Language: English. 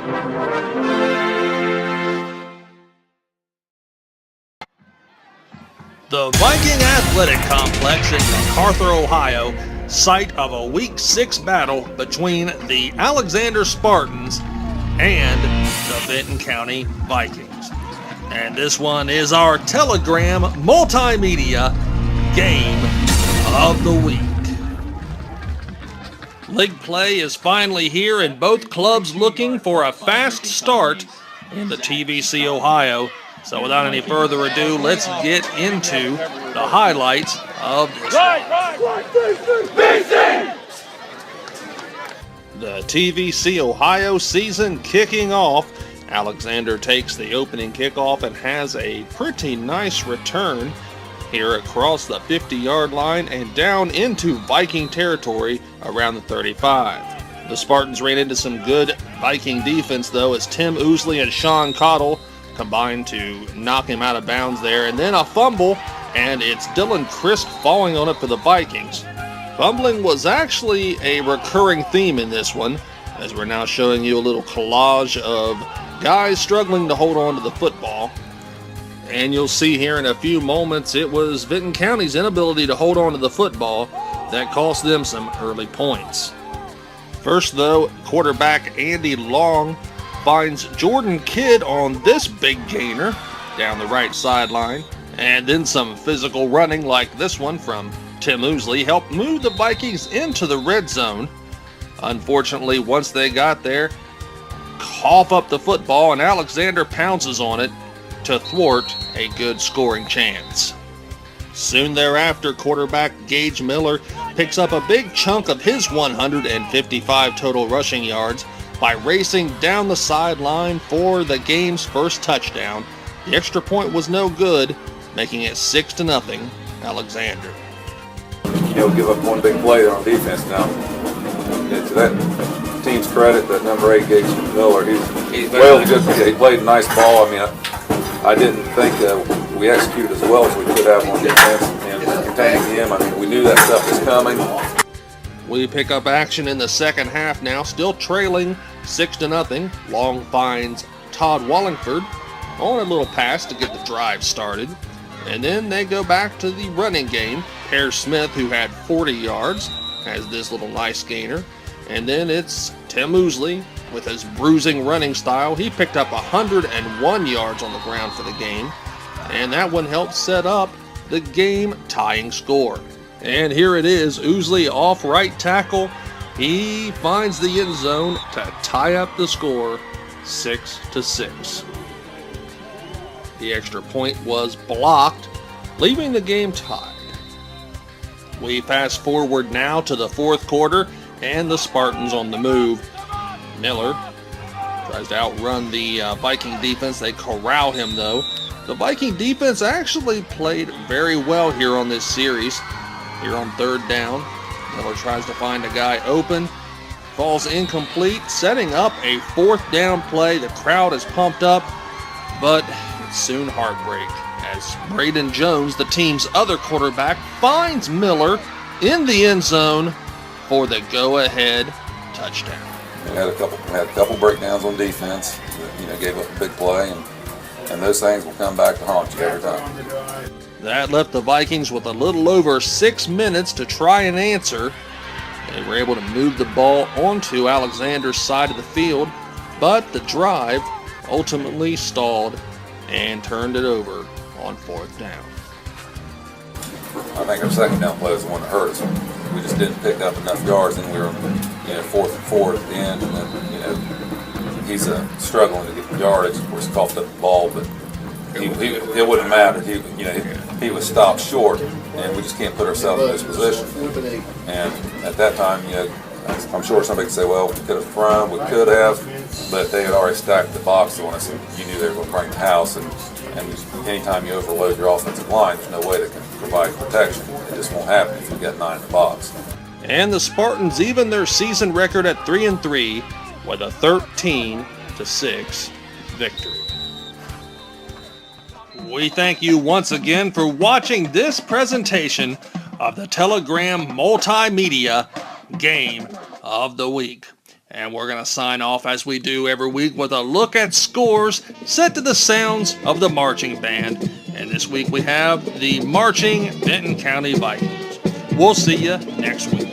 The Viking Athletic Complex in MacArthur, Ohio, site of a Week 6 battle between the Alexander Spartans and the Vinton County Vikings. And this one is our Telegram Multimedia Game of the Week. League play is finally here, and both clubs looking for a fast start in the TVC Ohio. So without any further ado, let's get into the highlights of this one. The TVC Ohio season kicking off. Alexander takes the opening kickoff and has a pretty nice return here across the 50-yard line and down into Viking territory around the 35. The Spartans ran into some good Viking defense, though, as Tim Ousley and Sean Cottle combined to knock him out of bounds there. And then a fumble, and it's Dylan Crisp falling on it for the Vikings. Fumbling was actually a recurring theme in this one, as we're now showing you a little collage of guys struggling to hold on to the football. And you'll see here in a few moments it was Vinton County's inability to hold on to the football that cost them some early points. First, though, quarterback Andy Long finds Jordan Kidd on this big gainer down the right sideline, and then some physical running like this one from Tim Ousley helped move the Vikings into the red zone. Unfortunately, once they got there, cough up the football and Alexander pounces on it to thwart a good scoring chance. Soon thereafter, quarterback Gage Miller picks up a big chunk of his 155 total rushing yards by racing down the sideline for the game's first touchdown. The extra point was no good, making it 6-0 Alexander. Give up one big play on defense now. To that team's credit, that number 8 Gage Miller, he's well good. He played a nice ball. I mean, I didn't think we executed as well as we could have on defense and containing him. I mean, we knew that stuff was coming. We pick up action in the second half now, still trailing 6-0. Long finds Todd Wallingford on a little pass to get the drive started. And then they go back to the running game. Pear Smith, who had 40 yards, has this little nice gainer. And then it's Tim Ousley with his bruising running style. He picked up 101 yards on the ground for the game. And that one helped set up the game-tying score. And here it is, Ousley off right tackle. He finds the end zone to tie up the score, 6-6. The extra point was blocked, leaving the game tied. We fast forward now to the fourth quarter, and the Spartans on the move. Miller tries to outrun the Viking defense. They corral him, though. The Viking defense actually played very well here on this series. Here on third down, Miller tries to find a guy open, falls incomplete, setting up a fourth down play. The crowd is pumped up, but it's soon heartbreak as Braden Jones, the team's other quarterback, finds Miller in the end zone for the go-ahead touchdown. We had a couple breakdowns on defense. Gave up a big play, and those things will come back to haunt you every time. That left the Vikings with a little over 6 minutes to try and answer. They were able to move the ball onto Alexander's side of the field, but the drive ultimately stalled and turned it over on fourth down. I think our second down play was the one that hurt us. We just didn't pick up enough yards, and we were 4th and 4 at the end, and then he's struggling to get the yardage. Of course, he coughed up the ball, but it wouldn't matter. He was stopped short, and we just can't put ourselves in this position. And at that time, I'm sure somebody could say, well, we could have thrown, we could have, but they had already stacked the box on us, and you knew they were going to bring the house. And anytime you overload your offensive line, there's no way they can provide protection. It just won't happen if you get 9 in the box. And the Spartans even their season record at 3-3 with a 13-6 victory. We thank you once again for watching this presentation of the Telegram Multimedia Game of the Week. And we're going to sign off as we do every week with a look at scores set to the sounds of the marching band. And this week we have the marching Vinton County Vikings. We'll see you next week.